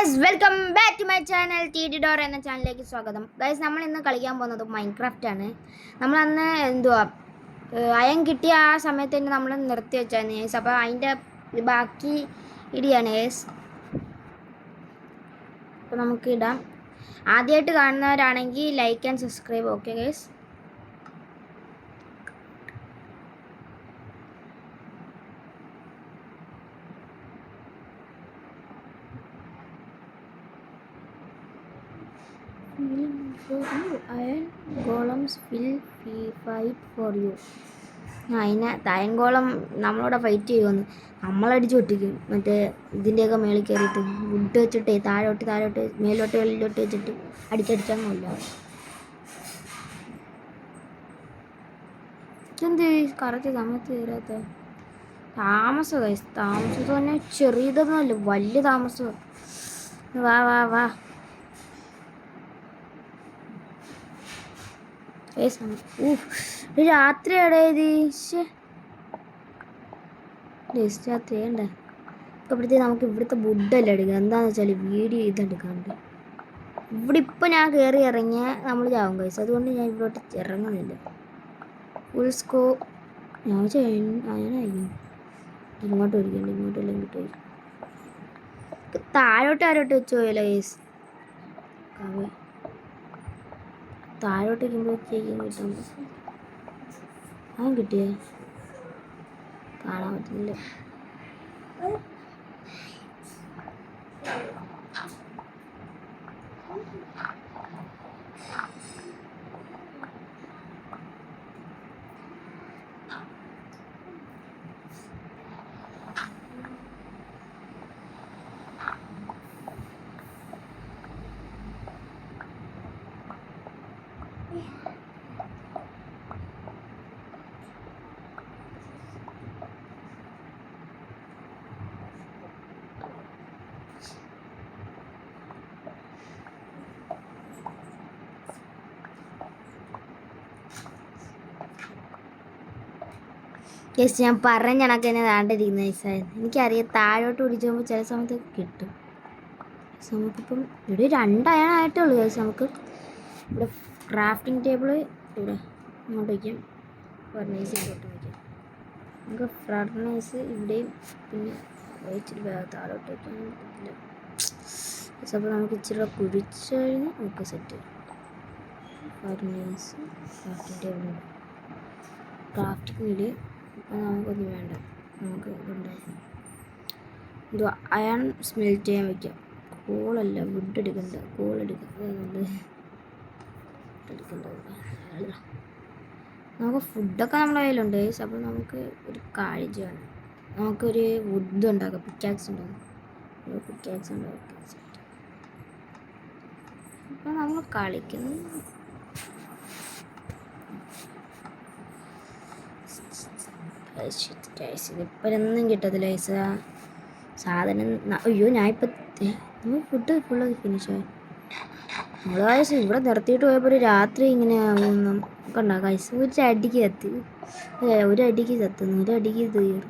Guys welcome back to my channel T D door എന്ന ചാനലിലേക്ക് സ്വാഗതം. ഗൈസ് നമ്മൾ ഇന്ന് കളിക്കാൻ പോകുന്നത് മൈൻക്രാഫ്റ്റ് ആണ്. നമ്മൾ അന്ന് അയൺ കിട്ടിയ ആ സമയത്ത് തന്നെ നമ്മൾ നിർത്തി വെച്ചായിരുന്നു ഗൈസ്. അപ്പോൾ അതിൻ്റെ ബാക്കി ഇടിയാണ് ഗൈസ്. അപ്പോൾ നമുക്ക് ഇടാം. ആദ്യമായിട്ട് കാണുന്നവരാണെങ്കിൽ like and subscribe. Okay guys. Iron golems will fight for you. അതിനെ അയൺ ഗോളം നമ്മളോട് ഫൈറ്റ് ചെയ്യുമെന്ന് നമ്മളടിച്ച് പൊട്ടിക്കും. മറ്റേ ഇതിൻ്റെയൊക്കെ മേളിൽ കയറിയിട്ട് വുഡ് വെച്ചിട്ടേ താഴോട്ട് മേലോട്ട് വെച്ചിട്ട് അടിച്ചടിച്ചങ്ങല്ല. എന്ത് കറക്റ്റ് സമയത്ത് കയറാത്ത താമസം തന്നെ ചെറിയതൊന്നുമല്ല, വലിയ താമസം. വാ വാ വാ രാത്രി രാത്രി വേണ്ട. അപ്പോഴത്തേക്ക് നമുക്ക് ഇവിടുത്തെ വുഡല്ല എടുക്കുക. എന്താണെന്ന് വെച്ചാൽ വീഡിയോ ഇതെടുക്കാണ്ട് ഇവിടെ ഇപ്പം ഞാൻ കയറി ഇറങ്ങിയ നമ്മൾ ചാവും കഴിച്ചു. അതുകൊണ്ട് ഞാൻ ഇവിടോട്ട് ഇറങ്ങുന്നില്ല. ഫുൾ സ്കോ ഞാനായിരിക്കും ഇങ്ങോട്ട് ഒരിക്കണ്ട, ഇങ്ങോട്ടല്ല ഇങ്ങോട്ട് പോയി താഴോട്ട് വെച്ച് പോയല്ലോ കേസ്. താഴോട്ട് വയ്ക്കുമ്പോഴത്തേക്കും കിട്ടാൻ അവൻ കിട്ടിയേ കാണാൻ പറ്റുന്നില്ല. യെസ്, ഞാൻ പറഞ്ഞ കണക്ക് തന്നെ താണ്ടിരിക്കുന്ന വയസ്സായിരുന്നു. എനിക്കറിയാം താഴോട്ട് പിടിച്ച് പോകുമ്പോൾ ചില സമയത്ത് കിട്ടും. നമുക്കിപ്പം ഇവിടെ 2 അയണായിട്ടേ ഉള്ളൂ കേസ്. നമുക്ക് ഇവിടെ ക്രാഫ്റ്റിംഗ് ടേബിൾ ഇവിടെ ഇങ്ങോട്ട് വയ്ക്കാം, ഫർണൈസ് ഇങ്ങോട്ട് വയ്ക്കാം. നമുക്ക് ഫർണൈസ് ഇവിടെയും പിന്നെ ഇച്ചിരി താഴോട്ട് വയ്ക്കാൻ പറ്റില്ല. അപ്പോൾ നമുക്ക് ഇച്ചിരി കുഴിച്ച് കഴിഞ്ഞ് നമുക്ക് set furnace crafting table crafting. ഇപ്പം നമുക്കൊന്നും വേണ്ട, നമുക്ക് ഇതുണ്ടാകും. ഇത് അയൺ സ്മെൽറ്റ് ചെയ്യാൻ വയ്ക്കാം. കോളല്ല, വുഡ് എടുക്കണ്ട, നമുക്ക് ഫുഡൊക്കെ നമ്മളെ കയ്യിലുണ്ട്. അപ്പോൾ നമുക്ക് ഒരു കാര്യം ചെയ്യണം. നമുക്കൊരു വുഡ് ഉണ്ടാക്കാം, പിക്കാക്സ് ഉണ്ടാക്കാം. അപ്പോൾ നമ്മൾ കളിക്കുന്നു. ഇതിപ്പോഴൊന്നും കിട്ടത്തില്ല പൈസ സാധനം. അയ്യോ ഞാനിപ്പോൾ ഫുഡ് ഫുള്ള് ഫിനിഷായി. നമ്മൾ കാശ് ഇവിടെ നിർത്തിയിട്ട് പോയപ്പോൾ ഒരു രാത്രി ഇങ്ങനെ ആവുമെന്നും ഒക്കെ ഉണ്ടാകും. കാശ് ഒരു അടിക്ക് തീർന്നു, ഒരു അടിക്ക് തീരും.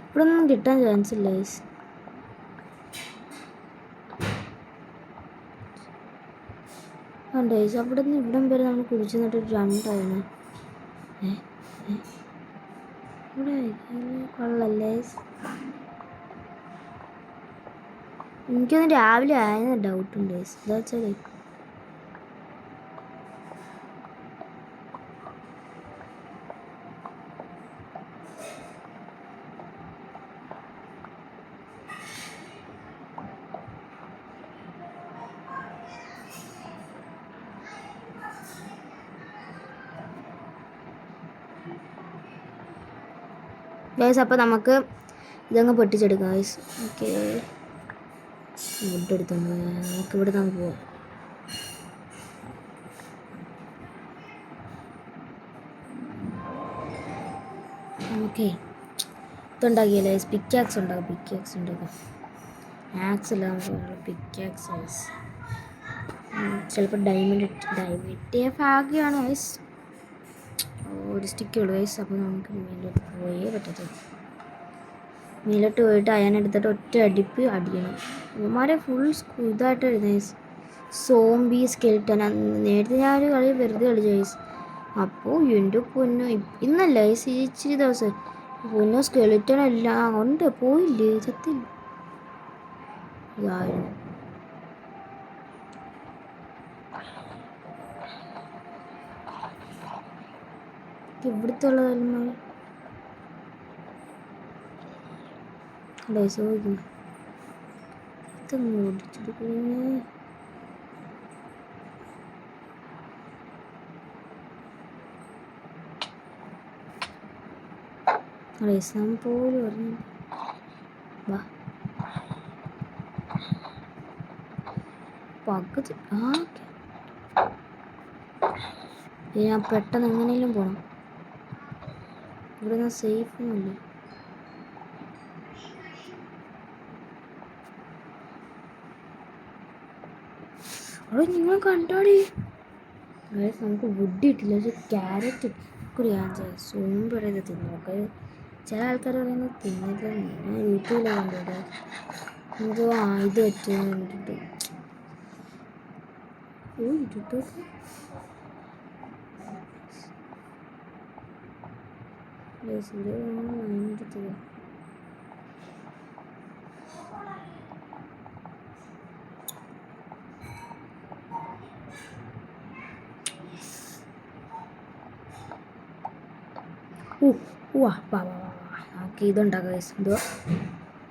ഇവിടെ ഒന്നും കിട്ടാൻ ചാൻസ് ഇല്ല ഗൈസ്. ഉണ്ട് ഗൈസ്. അവിടെ നിന്ന് ഇവിടം വരെ നമ്മൾ കുതിച്ചു നിന്നിട്ട് 2 അയണ്. ഇവിടെ കൊള്ളല്ലേ. എനിക്കൊന്ന് രാവിലെ ആയെന്ന് ഡൗട്ടുണ്ട് ഗൈസ്. എന്താ വെച്ചാൽ ഗൈസ്. അപ്പോൾ നമുക്ക് ഇതങ്ങ് പൊട്ടിച്ചെടുക്കാം ഗൈസ്. ഓക്കെ, വുഡ് എടുത്തോണ്ട് നമുക്ക് ഇവിടെ നിന്ന് പോവാം. ഓക്കെ, ഇതുണ്ടാക്കിയല്ലേ പിക്കാക്സ് ഉണ്ടാക്കാം. ആക്സ് ഇല്ല, നമുക്ക് പിക്കാക്സ് ചിലപ്പോൾ ഡയമണ്ട് കിട്ടിയ ഭാഗ്യമാണ് ഗൈസ്. ഒരു സ്റ്റിക്കേ ഉള്ളൂ ഗൈസ്. അപ്പോൾ നമുക്ക് മേലോട്ട് പോയേ പറ്റത്തുള്ളൂ. മേലോട്ട് പോയിട്ട് അയാനെടുത്തിട്ട് ഒറ്റ അടിപ്പ് അടിക്കണം. ഇവന്മാരെ ഫുൾ ഇതായിട്ട് എഴുതുന്നത് ഗൈസ്. Zombie skeleton. നേരത്തെ ഞാനൊരു കളി വെറുതെ കളിച്ചു ഗൈസ്. അപ്പോൾ എൻ്റെ പൊന്നോ, ഇന്നല്ല ഗൈസ്, ഇച്ചിരി ദിവസം പൊന്നോ സ്കെൽട്ടൻ എല്ലാം ഉണ്ട്. പോയില്ലേ സത്യം ഇതായിരുന്നു. ഇവിടുത്തെ ഉള്ളതല്ല ചോദിക്കുന്നു. ഇതൊന്നും ഓടിച്ചെടുക്കുന്നു. റേസാൻ പോലും പറഞ്ഞു. വാ പകുതി. ഞാൻ പെട്ടെന്ന് എങ്ങനെയും പോണം. ഇവിടെ നിന്ന് സേഫൊന്നുമില്ല. അവിടെ നിങ്ങൾ കണ്ടോടി. നമുക്ക് വുഡ് കിട്ടില്ല, പക്ഷെ ക്യാരറ്റ് കൂടി ഞാൻ സോമ്പ് പറയുന്നത് തിന്നു നോക്കാം. ചില ആൾക്കാർ പറയുന്നത് തിന്നത്. ഞാൻ യൂട്യൂബിൽ കണ്ടോട്ടെ എന്തോ ഇത് പറ്റുമെന്ന് കണ്ടിട്ട്. ഇട്ടിട്ടൊക്കെ വാങ്ങിയെടുത്തത്. വാ വാ വാ വാ നമുക്ക് ഇതുണ്ടാക്കാം ഗൈസ്. എന്തുവാ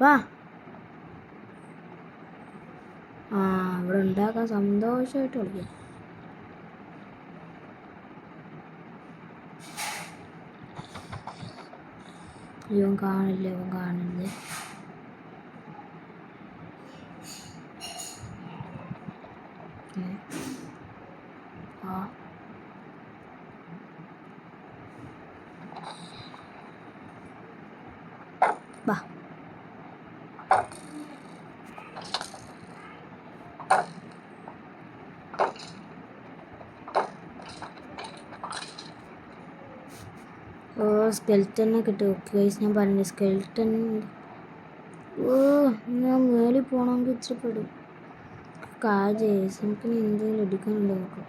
വാ. ഇവിടെ ഉണ്ടാക്കാൻ സന്തോഷമായിട്ട് കളിക്കാം. ഇവൻ കാണില്ലേ. വാ. സ്കെൽറ്റനെ കിട്ടും. ഓക്കെ ഗൈസ്, ഞാൻ പറഞ്ഞു സ്കെൽറ്റൻ. ഞാൻ മേളിൽ പോകണമെങ്കിൽ ഇഷ്ടപ്പെടും. കാജേസ് നമുക്ക് എന്തെങ്കിലും എടുക്കാനുണ്ടോ നോക്കാം.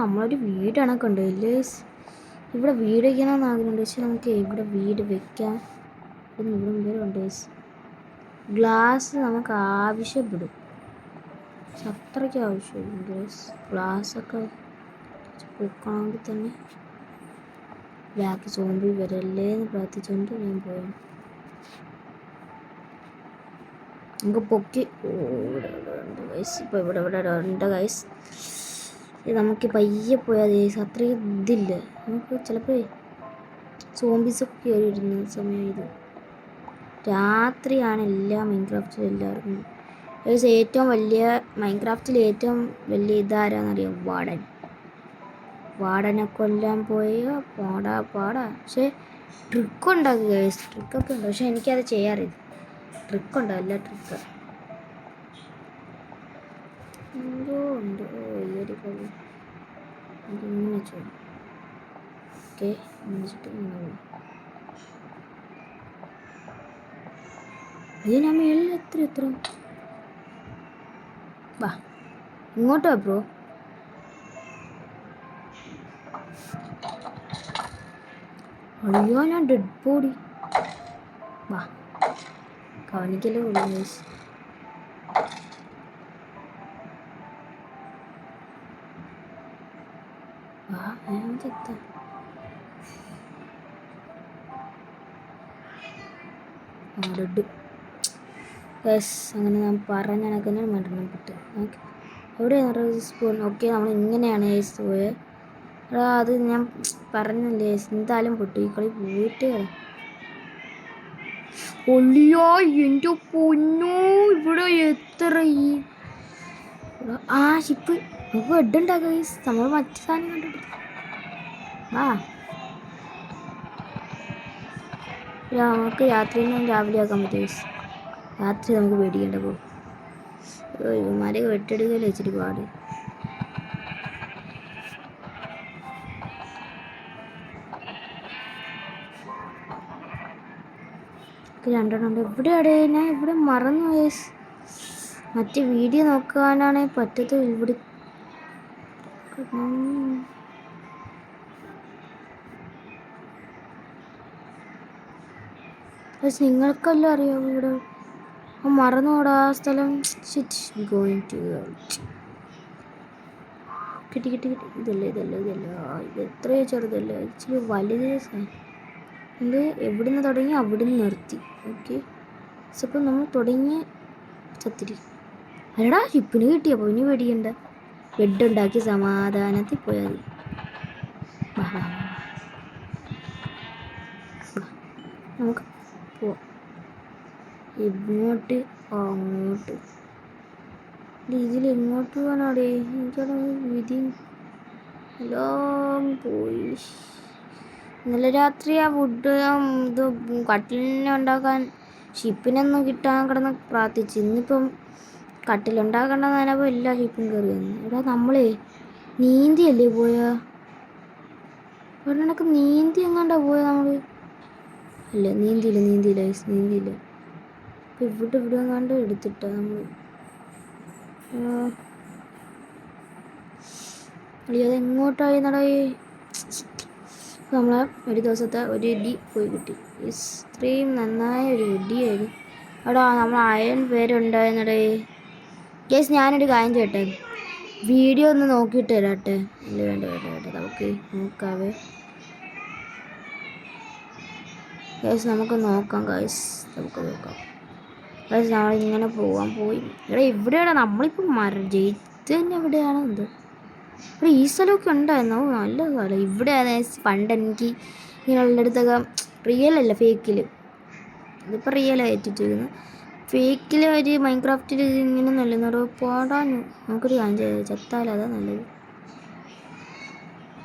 നമ്മളൊരു വീട് കണക്കുണ്ട് ഇല്ലേ. ഇവിടെ വീട് വയ്ക്കണമെന്ന് ആഗ്രഹമുണ്ട്, പക്ഷെ നമുക്ക് ഇവിടെ വീട് വെക്കാൻ ഇവിടെ ഉണ്ട്. ഗ്ലാസ് നമുക്ക് ആവശ്യപ്പെടും, പക്ഷെ അത്രയ്ക്ക് ആവശ്യമുണ്ട്. ഗ്ലാസ്സൊക്കെ പൊക്കണമെങ്കിൽ തന്നെ ബാക്കി സോമ്പി വരല്ലേ എന്ന് പ്രാർത്ഥിച്ചുകൊണ്ട് ഞാൻ പോയാണ്. നമുക്ക് പൊക്കി ഗൈസ്. ഇപ്പോൾ ഇവിടെ ഉണ്ട് ഗൈസ്. ഇത് നമുക്ക് പയ്യെ പോയാൽ ഗൈസ്. അത്രയും ഇതില്ല. നമുക്ക് ചിലപ്പോൾ സോംബീസൊക്കെ കയറി വരുന്ന സമയം. ഇത് രാത്രിയാണ് എല്ലാ മൈൻക്രാഫ്റ്റിലും എല്ലാവർക്കും ഗൈസ്. ഏറ്റവും വലിയ മൈൻക്രാഫ്റ്റിൽ ഏറ്റവും വലിയ ഇതാരാന്നറിയാം? വാർഡനെ കൊല്ലാൻ പോയ പാടാ. പക്ഷേ ട്രിക്ക് ഉണ്ടാക്കുക ഗൈസ്. ട്രിക്കൊക്കെ ഉണ്ട്, പക്ഷെ എനിക്കത് ചെയ്യാറില്ല. ട്രിക്കുണ്ടോ? എല്ലാ ട്രിക്ക് എന്തോ ഉണ്ട്. ഇങ്ങനെ ചെയ്യും. ഓക്കെ, ഇത് ഞാൻ മേളിൽ എത്ര വാ. ഇങ്ങോട്ടോ ബ്രോ? അയ്യോ, ഞാൻ ഡെഡ് ബോഡി. വാ, കാണിക്കല്ലേ ഉള്ളൂ ഗൈസ്. വാ, എത്താം. Dead guys. അങ്ങനെ ഞാൻ പറഞ്ഞ കണക്കിന് മരണം കിട്ടുക. ഓക്കെ, എവിടെയാണ് സ്പൂൺ? ഓക്കെ, നമ്മൾ ഇങ്ങനെയാണ് ഗൈസ് പോയത്. അത് ഞാൻ പറഞ്ഞില്ലേ, എന്തായാലും പൊട്ടു. ഈ കളി പോയിട്ട് ഒല്ലിയോ എൻ്റെ പൊന്നോ. ഇവിടെ എത്ര ഷിപ്പ്. നമുക്ക് ബെഡ് ഉണ്ടാക്കുക ഗൈസ്. നമ്മൾ മറ്റു സാധനം കണ്ടിട്ട് നമുക്ക് രാത്രി രാവിലെ ആക്കാൻ പറ്റും ഗൈസ്. രാത്രി നമുക്ക് പേടിക്കേണ്ട പോകും. ഇവന്മാരെയൊക്കെ വെട്ടെടുക്കല്ലേ ഇച്ചിരി പാട്. രണ്ടെണ്ണം എവിടെയാടേ? ഞാൻ ഇവിടെ മറന്നു പോയി. മറ്റേ വീഡിയോ നോക്കാനാണെ പറ്റത്ത്. ഇവിടെ നിങ്ങൾക്കെല്ലാം അറിയാമോ ഇവിടെ? മറന്നുകൂടാ ആ സ്ഥലം. ഗോയിങ് ടു കിട്ടി കിട്ടി കിട്ടി. ഇതല്ല ഇതല്ല ഇതല്ല, ഇത് എത്രയോ ചെറുതല്ല, ഇച്ചിരി വലുത്. ഇത് എവിടുന്ന് തുടങ്ങി അവിടുന്ന് നിർത്തി. ഓക്കെ, അപ്പം നമ്മൾ തുടങ്ങി ചത്തിരി. അല്ലടാ ഷിപ്പിന് കിട്ടിയപ്പോൾ ഇനി പേടിക്കണ്ട. ബെഡ് ഉണ്ടാക്കി സമാധാനത്തിൽ പോയാൽ മതി. നമുക്ക് പോവാം. ഇങ്ങോട്ട് അങ്ങോട്ട്. ഇതിൽ എങ്ങോട്ട് പോകാനാടേ? എനിക്കവിടെ വിധി എല്ലാം പോയി. ഇന്നലെ രാത്രി ആ വുഡ് ഇത് കട്ടിലിനെ ഉണ്ടാക്കാൻ ഷിപ്പിനൊന്നും കിട്ടാൻ കിടന്ന് പ്രാർത്ഥിച്ചു. ഇന്നിപ്പം കട്ടിലുണ്ടാക്കേണ്ട നനപ്പോൾ എല്ലാ ഷിപ്പും കയറി വന്നു. ഇവിടെ നമ്മളെ നീന്തിയല്ലേ പോയാ? ഒരെണ്ണക്ക് നീന്തി എങ്ങാണ്ടാ പോയാ നമ്മൾ? അല്ല നീന്തിയില്ല. അപ്പം ഇവിടെ എങ്ങാണ്ട് എടുത്തിട്ടാ നമ്മൾ. അയ്യോ അതെങ്ങോട്ടായി നടയി. നമ്മളെ ഒരു ദിവസത്തെ ഒരു ഇടി പോയി കിട്ടി. ഇത്രയും നന്നായ ഒരു ഇടിയായിരുന്നു. അവിടെ നമ്മൾ അയൺ പേരുണ്ടായിരുന്നടേ. കേസ് ഞാനൊരു കാര്യം ചെയ്യട്ടെ, വീഡിയോ ഒന്ന് നോക്കിയിട്ട് തരാട്ടെ. ഇല്ല വേണ്ട നമുക്ക് നോക്കാവേ. കേസ് നമുക്ക് നോക്കാം. നമുക്ക് നോക്കാം. നമ്മളിങ്ങനെ പോയി. ഇവിടെയാണ് നമ്മളിപ്പോൾ ജയിച്ച് തന്നെ. എവിടെയാണ് എന്തോ ഇവിടെ ഈ സ്ഥലമൊക്കെ ഉണ്ടായിരുന്നു. നല്ല സ്ഥലം. ഇവിടെയാണ് പണ്ട് എനിക്ക് ഇങ്ങനെയുള്ളടത്തൊക്കെ റിയലല്ല ഫേക്കിൽ. ഇതിപ്പോൾ റിയലായിട്ടിരിക്കുന്നു. ഫേക്കിൽ ഒരു മൈൻക്രാഫ്റ്റിൽ ഇങ്ങനെ നല്ലൊരു പാടാൻ. നമുക്കൊരു കാര്യം ചെയ്യാം, ചത്താലോ? അതാ നല്ലത്.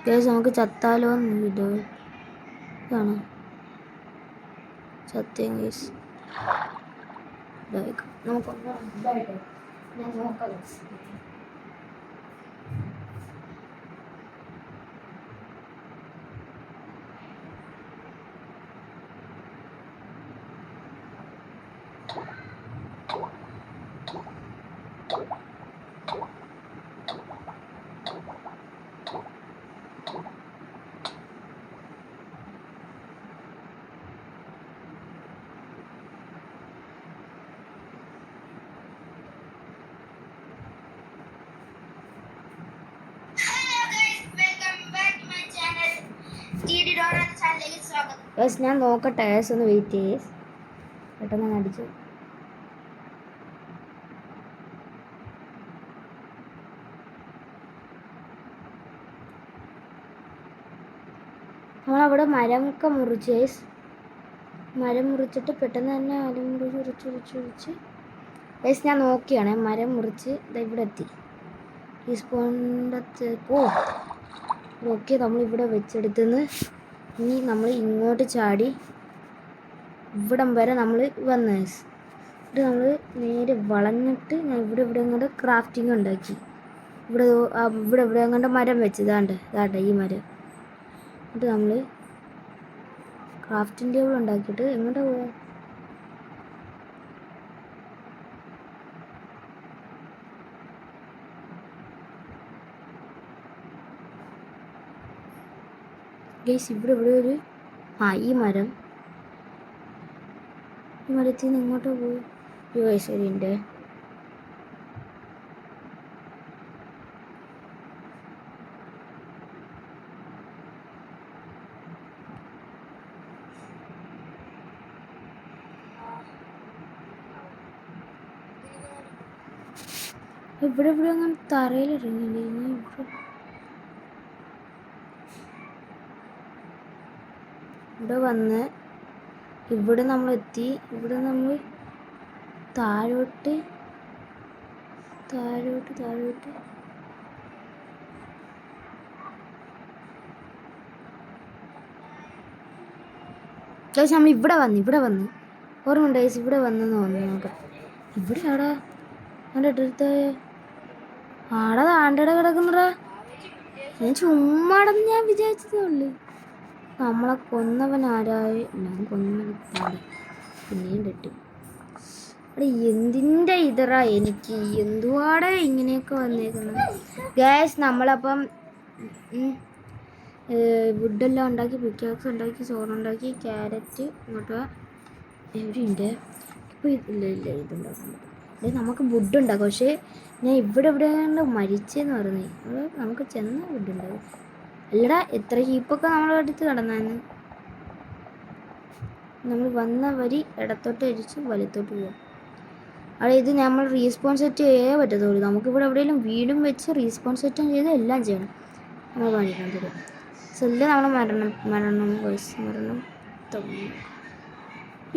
കേസ് നമുക്ക് ചത്താലോ എന്ന് ഇതോ ഇതാണ് സത്യം. കേസ് നമുക്കൊന്ന് ഞാൻ നോക്കാം. ഞാൻ നോക്കട്ടെ. ഒന്ന് വെയിറ്റ് ചെയ്യേ. പെട്ടെന്ന് അടിച്ചു. നമ്മളവിടെ മരമൊക്കെ മുറിച്ച് മരം മുറിച്ചിട്ട് പെട്ടെന്ന് തന്നെ മരം മുറിച്ച് ഞാൻ നോക്കിയാണ്. മരം മുറിച്ച് ഇവിടെ എത്തി. ഈ സ്പോണ്ടത്ത് ഓക്കെ. നമ്മളിവിടെ വെച്ചെടുത്തുനിന്ന് ഇനി നമ്മൾ ഇങ്ങോട്ട് ചാടി ഇവിടം വരെ നമ്മൾ വന്ന്. ഇവിടെ നമ്മൾ നേരെ വളഞ്ഞിട്ട് ഞാൻ ഇവിടെ അങ്ങോട്ട് ക്രാഫ്റ്റിംഗ് ഉണ്ടാക്കി. ഇവിടെ അങ്ങോട്ട് മരം വെച്ച് ഇതാണ്ട് ഈ മരം. എന്നിട്ട് നമ്മൾ ക്രാഫ്റ്റിംഗ് ടേബിൾ ഉണ്ടാക്കിയിട്ട് എങ്ങോട്ടാ പോയാ? ഗൈസ് ഇവിടെ ഒരു ഈ മരത്തിൽ നിന്ന് ഇങ്ങോട്ട് പോയി. ശരിയുണ്ട്. ഇവിടെ അങ്ങനെ തറയിലിറങ്ങില്ലേ? ഇവിടെ വന്ന് ഇവിടെ നമ്മൾ എത്തി. ഇവിടെ നമ്മൾ താഴോട്ട് നമ്മൾ ഇവിടെ വന്ന് ഓർമ്മയുണ്ട് ഗൈസ്, ഇവിടെ വന്നെന്ന് തോന്നുന്നു നോക്കാം. ഇവിടെ ആടാ എൻ്റെ അടുത്ത് ആടാ താണ്ടട കിടക്കുന്നടാ. ഞാൻ ചുമ്മാടെന്ന് ഞാൻ വിചാരിച്ചതേ ഉള്ളു. നമ്മളെ കൊന്നവൻ ആരായി? ഞാൻ കൊന്നവൻ പിന്നെയും കിട്ടി. അവിടെ എന്തിൻ്റെ ഇതറാ എനിക്ക് എന്തുവാടെ ഇങ്ങനെയൊക്കെ വന്നേക്കുന്നത് ഗൈസ്. നമ്മളപ്പം വുഡെല്ലാം ഉണ്ടാക്കി, പിക്കാക്സ് ഉണ്ടാക്കി, ചോറുണ്ടാക്കി, ക്യാരറ്റ് ഇങ്ങോട്ട് എവിടെയുണ്ട് ഇപ്പോൾ? ഇല്ല ഇതുണ്ടാക്കാൻ പറ്റും. നമുക്ക് വുഡ് ഉണ്ടാക്കാം. പക്ഷേ ഞാൻ ഇവിടെ മരിച്ചെന്ന് പറഞ്ഞു. അത് നമുക്ക് ചെന്ന വുഡ് ഉണ്ടാകും. അല്ലടാ, എത്ര ഹീപ്പൊക്കെ നമ്മളെ അടുത്ത് കിടന്നായിരുന്നു. നമ്മൾ വന്ന വരി ഇടത്തോട്ട് അരിച്ച് വലത്തോട്ട് പോകും. അവിടെ ഇത് നമ്മൾ റീസ്പോൺ സെറ്റ് ചെയ്യേ പറ്റത്തുള്ളൂ. നമുക്കിവിടെ എവിടെയെങ്കിലും വീടും വെച്ച് റീസ്പോൺ സെറ്റും ചെയ്ത് എല്ലാം ചെയ്യണം. നമ്മൾ കാണിക്കാൻ തരും. സെല്ല് നമ്മൾ മരണം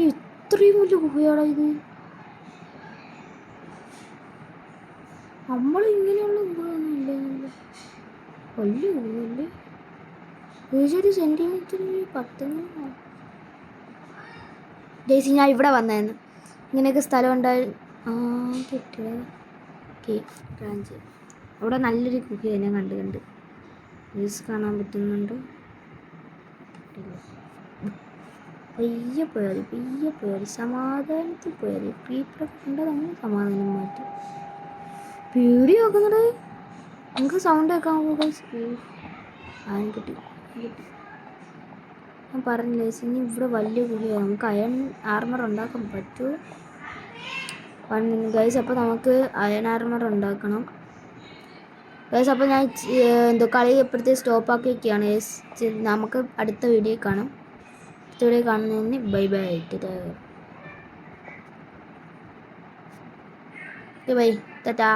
ഇത്രയും വലിയ ഗുഹയാടാ ഇത്. നമ്മൾ ഇങ്ങനെയുള്ള ഗുഹയൊന്നും ഇല്ല. വലിയ ഗുഹയല്ലേ? ഏകദേശം സെൻറ്റിമീറ്റർ 10 ഡേയ്സി. ഞാൻ ഇവിടെ വന്നായിരുന്നു. ഇങ്ങനെയൊക്കെ സ്ഥലം ഉണ്ടായിരുന്നു. കിട്ടിയ ബ്രാഞ്ച് അവിടെ നല്ലൊരു ഗുഹയാണ്. ഞാൻ കണ്ട് ന്യൂസ് കാണാൻ പറ്റുന്നുണ്ട്. പയ്യെ പോയാൽ സമാധാനത്തിൽ പോയാൽ ക്രീപ്പറൊക്കെ കണ്ടാൽ നമ്മൾ സമാധാനം മാറ്റി പേടി നോക്കുന്നത്. നമുക്ക് സൗണ്ട് കേൾക്കാൻ ആരും കിട്ടി. ഞാൻ പറഞ്ഞില്ലേ ഇനി ഇവിടെ വലിയ ഗുഹയാണ്. നമുക്ക് അയൺ ആർമർ ഉണ്ടാക്കാൻ പറ്റുമോ ഗൈസ്? അപ്പോൾ നമുക്ക് അയൺ ആർമർ ഉണ്ടാക്കണം ഗൈസ്. അപ്പോൾ ഞാൻ കളി എപ്പോഴത്തേക്ക് സ്റ്റോപ്പാക്കി വയ്ക്കുകയാണ് ഗൈസ്. നമുക്ക് അടുത്ത വീഡിയോ കാണാം. അടുത്ത വീഡിയോ കാണുന്നതിന് ബൈ ബൈ ടാറ്റാ.